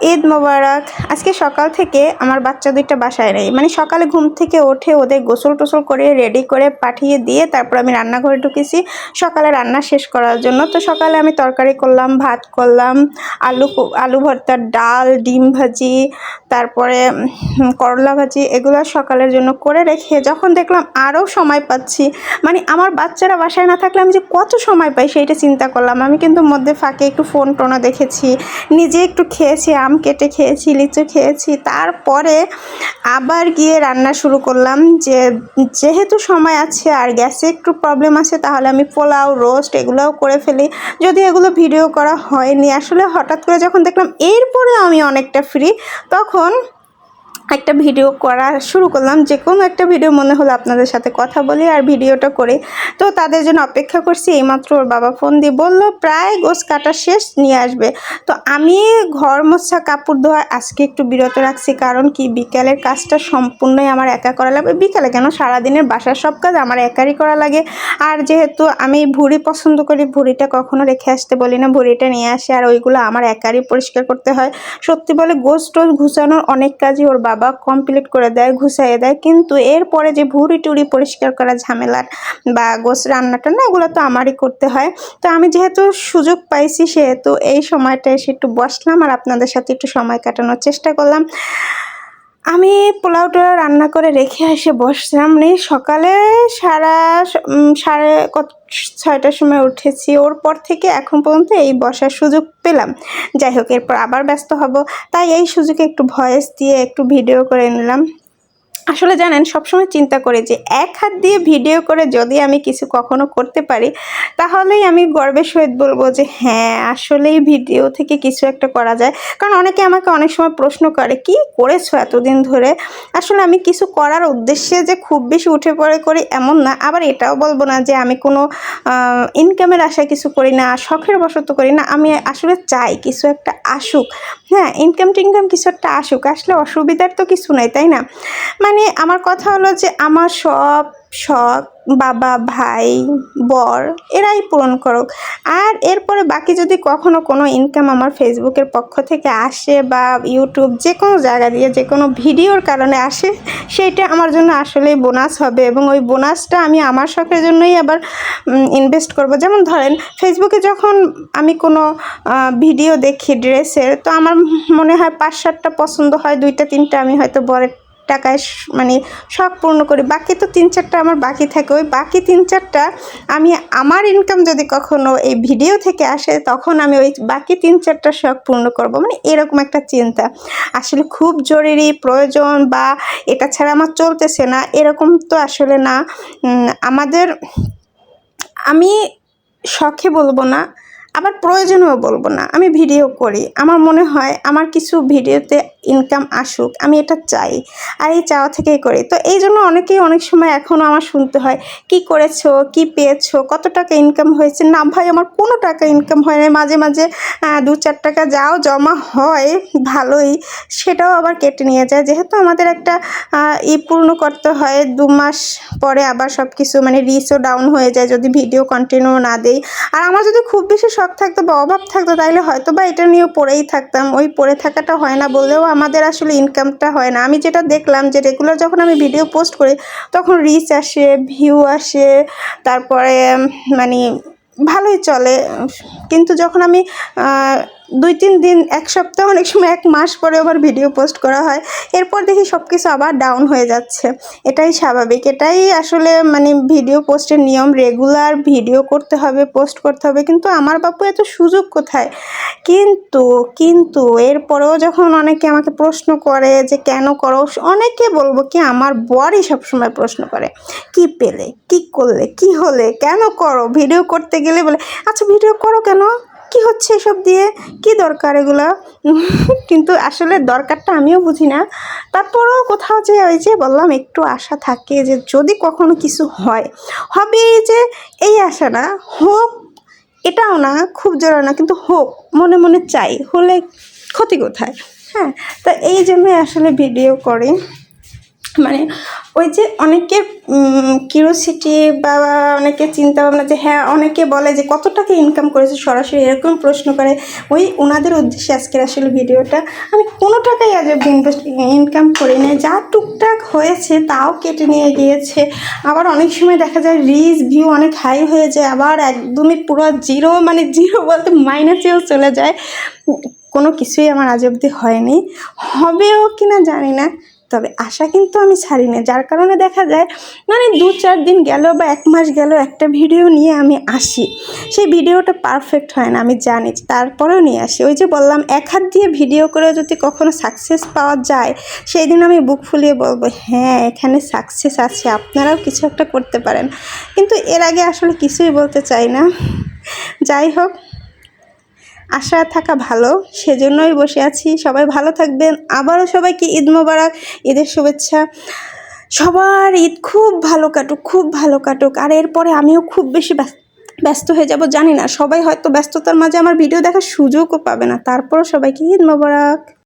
ঈদ মোবারক। আজকে সকাল থেকে আমার বাচ্চা দুইটা বাসায় নেই, মানে সকালে ঘুম থেকে উঠে ওদের গোসল টোসল করে রেডি করে পাঠিয়ে দিয়ে তারপর আমি রান্নাঘরে ঢুকেছি সকালে রান্না শেষ করার জন্য। তো সকালে আমি তরকারি করলাম, ভাত করলাম, আলু ভর্তা, ডাল, ডিম ভাজি, তারপরে করলা ভাজি, এগুলো সকালের জন্য করে রেখে যখন দেখলাম আরও সময় পাচ্ছি, মানে আমার বাচ্চারা বাসায় না থাকলে আমি যে কত সময় পাই সেইটা চিন্তা করলাম। আমি কিন্তু মধ্যে ফাঁকে একটু ফোন টোনা দেখেছি, নিজে একটু খেয়েছি, আম কেটে খেয়েছি, লিচু খেয়েছি, তারপরে আবার গিয়ে রান্না শুরু করলাম। যেহেতু সময় আছে আর গ্যাসে একটু প্রবলেম আছে, তাহলে আমি পোলাও, রোস্ট এগুলোও করে ফেলি, যদি এগুলো ভিডিও করা হয়নি। আসলে হঠাৎ করে যখন দেখলাম এরপরে আমি অনেকটা ফ্রি, তখন একটা ভিডিও করা শুরু করলাম। যে কোনো একটা ভিডিও মনে হলো আপনাদের সাথে কথা বলি আর ভিডিওটা করে। তো তাদের জন্য অপেক্ষা করছি, এইমাত্র ওর বাবা ফোন দিয়ে বললো প্রায় গোছ কাটা শেষ, নিয়ে আসবে। তো আমি ঘর মোছা, কাপড় ধোয়া আজকে একটু বিরত রাখছি, কারণ কি বিকালের কাজটা সম্পূর্ণই আমার একা করা লাগবে। বিকালে কেন, সারাদিনের বাসার সব কাজ আমার একারই করা লাগে। আর যেহেতু আমি ভুঁড়ি পছন্দ করি, ভুঁড়িটা কখনো রেখে আসতে বলি না, ভুঁড়িটা নিয়ে আসি আর ওইগুলো আমার একারই পরিষ্কার করতে হয়। সত্যি বলে গোছ টোছ ঘুচানোর অনেক কাজই ওর বাবা কমপ্লিট করে দেয়, ঘুষাইয়ে দেয়, কিন্তু এরপরে যে ভুঁড়ি টুড়ি পরিষ্কার করা ঝামেলার বা গোছ রান্নাটা না, এগুলো তো আমারই করতে হয়। তো আমি যেহেতু সুযোগ পাইছি, সেহেতু এই সময়টা এসে একটু বসলাম আর আপনাদের সাথে একটু সময় কাটানোর চেষ্টা করলাম। আমি পোলাওটা রান্না করে রেখে এসে বসলাম। সকালে সাড়ে 6টার সময় উঠেছি, ওর পর থেকে এখন পর্যন্ত এই বসার সুযোগ পেলাম। যাই হোক, এরপর আবার ব্যস্ত হব, তাই এই সুযোগে একটু ভয়েস দিয়ে একটু ভিডিও করে নিলাম। আসলে জানেন, সবসময় চিন্তা করি যে এক হাত দিয়ে ভিডিও করে যদি আমি কিছু কখনো করতে পারি, তাহলেই আমি গর্বের সহিত বলবো যে হ্যাঁ, আসলেই ভিডিও থেকে কিছু একটা করা যায়। কারণ অনেকে আমাকে অনেক সময় প্রশ্ন করে, কি করেছো এতদিন ধরে। আসলে আমি কিছু করার উদ্দেশ্যে যে খুব বেশি উঠে পড়ে করি এমন না, আবার এটাও বলবো না যে আমি কোনো ইনকামের আশায় কিছু করি না, শখের বশত করি না। আমি আসলে চাই কিছু একটা আসুক, হ্যাঁ, ইনকাম টিনকাম কিছু একটা আসুক, আসলে অসুবিধার তো কিছু নাই, তাই না? মানে আমার কথা হলো যে আমার সব শখ বাবা, ভাই, বর এরাই পূরণ করুক। আর এরপরে বাকি যদি কখনো কোনো ইনকাম আমার ফেসবুকের পক্ষ থেকে আসে বা ইউটিউব যে কোনো জায়গা দিয়ে যে কোনো ভিডিওর কারণে আসে, সেইটা আমার জন্য আসলেই বোনাস হবে, এবং ওই বোনাসটা আমি আমার শখের জন্যই আবার ইনভেস্ট করব। যেমন ধরেন, ফেসবুকে যখন আমি কোনো ভিডিও দেখি ড্রেসের, তো আমার মনে হয় 5-7টা পছন্দ হয়, 2-3টা আমি হয়তো বরের টাকায় মানে শখ পূর্ণ করি, বাকি তো 3-4টা আমার বাকি থাকে। ওই বাকি 3-4টা আমি আমার ইনকাম যদি কখনো এই ভিডিও থেকে আসে, তখন আমি ওই বাকি 3-4টা শখ পূর্ণ করব, মানে এরকম একটা চিন্তা। আসলে খুব জরুরি প্রয়োজন বা এটা ছাড়া আমার চলতেছে না, এরকম তো আসলে না। আমি শখে বলবো না, আবার প্রয়োজনেও বলবো না, আমি ভিডিও করি, আমার মনে হয় আমার কিছু ভিডিওতে ইনকাম আসুক, আমি এটা চাই, আর এই চাওয়া থেকেই করি। তো এই জন্য অনেকেই অনেক সময় এখনও আমার শুনতে হয়, কি করেছো, কি পেয়েছো, কত টাকা ইনকাম হয়েছে। না ভাই, আমার কোনো টাকা ইনকাম হয় না। মাঝে মাঝে 2-4 টাকা যাও জমা হয় ভালোই, সেটাও আবার কেটে নিয়ে যায়। যেহেতু আমাদের একটা পূর্ণ করতে হয়, 2 মাস পরে আবার সব কিছু মানে রিচও ডাউন হয়ে যায় যদি ভিডিও কন্টিনিউ না দেই। আর আমার যদি খুব বেশি শখ থাকতো বা অভাব থাকতো, তাইলে হয়তো বা এটা নিয়েও পড়েই থাকতাম। ওই পড়ে থাকাটা হয় না বললেও আমাদের আসলে ইনকামটা হয় না। আমি যেটা দেখলাম যে রেগুলার যখন আমি ভিডিও পোস্ট করি, তখন রিচ আসে, ভিউ আসে, তারপরে মানে ভালোই চলে। কিন্তু যখন আমি 2-3 দিন, 1 সপ্তাহ, অনেক সময় 1 মাস পরে আবার ভিডিও পোস্ট করা হয়, এরপর দেখি সব কিছু আবার ডাউন হয়ে যাচ্ছে। এটাই স্বাভাবিক, এটাই আসলে মানে ভিডিও পোস্টের নিয়ম। রেগুলার ভিডিও করতে হবে, পোস্ট করতে হবে, কিন্তু আমার বাপু এত সুযোগ কোথায়। কিন্তু এরপরেও যখন অনেকে আমাকে প্রশ্ন করে যে কেন করো, অনেকে বলবো কি, আমার বরই সবসময় প্রশ্ন করে, কি পেলে, কি করলে, কি হলে, কেন করো। ভিডিও করতে গেলে বলে, আচ্ছা ভিডিও করো কেন, কি হচ্ছে এসব দিয়ে, কি দরকার এগুলা। কিন্তু আসলে দরকারটা আমিও বুঝি না। তারপরেও কোথাও যে ওই যে বললাম, একটু আশা থাকে যে যদি কখনো কিছু হয়, হবে, যে এই আশা না হোক, এটাও না, খুব জোর না, কিন্তু হোক, মনে মনে চাই, হলে ক্ষতি কোথায়। হ্যাঁ, তো এই জন্যই আসলে ভিডিও করি। মানে ওই যে অনেকের কিউরিওসিটি বা অনেকের চিন্তা ভাবনা যে হ্যাঁ, অনেকে বলে যে কত টাকা ইনকাম করেছে সরাসরি, এরকম প্রশ্ন করে। ওই ওনাদের উদ্দেশ্যে আজকের আসলে ভিডিওটা। আমি কোনো টাকাই আজ অব্দি ইনকাম করি নাই, যা টুকটাক হয়েছে তাও কেটে নিয়ে গিয়েছে। আবার অনেক সময় দেখা যায় রিচ ভিউ অনেক হাই হয়ে যায়, আবার একদমই পুরো জিরো, মানে জিরো বলতে মাইনাসেও চলে যায়। কোনো কিছুই আমার আজ অব্দি হয়নি, হবেও কিনা জানি না, তবে আশা কিন্তু আমি ছাড়ি না। যার কারণে দেখা যায় মানে 2-4 দিন গেল বা 1 মাস গেল একটা ভিডিও নিয়ে আমি আসি, সেই ভিডিওটা পারফেক্ট হয় না আমি জানি, তারপরেও নিয়ে আসি। ওই যে বললাম, এক হাত দিয়ে ভিডিও করে যদি কখনো সাকসেস পাওয়া যায়, সেই দিন আমি বুক ফুলিয়ে বলবো হ্যাঁ, এখানে সাকসেস আছে, আপনারাও কিছু একটা করতে পারেন। কিন্তু এর আগে আসলে কিছুই বলতে চাই না। যাই হোক, আশা থাকা ভালো, সেজন্যই বসে আছি। সবাই ভালো থাকবেন। আবারও সবাইকে ঈদ মোবারক, ঈদের শুভেচ্ছা। সবার ঈদ খুব ভালো কাটুক, খুব ভালো কাটুক। আর এরপরে আমিও খুব বেশি ব্যস্ত হয়ে যাব, জানি না, সবাই হয়তো ব্যস্ততার মাঝে আমার ভিডিও দেখার সুযোগও পাবে না। তারপরও সবাইকে ঈদ মোবারক।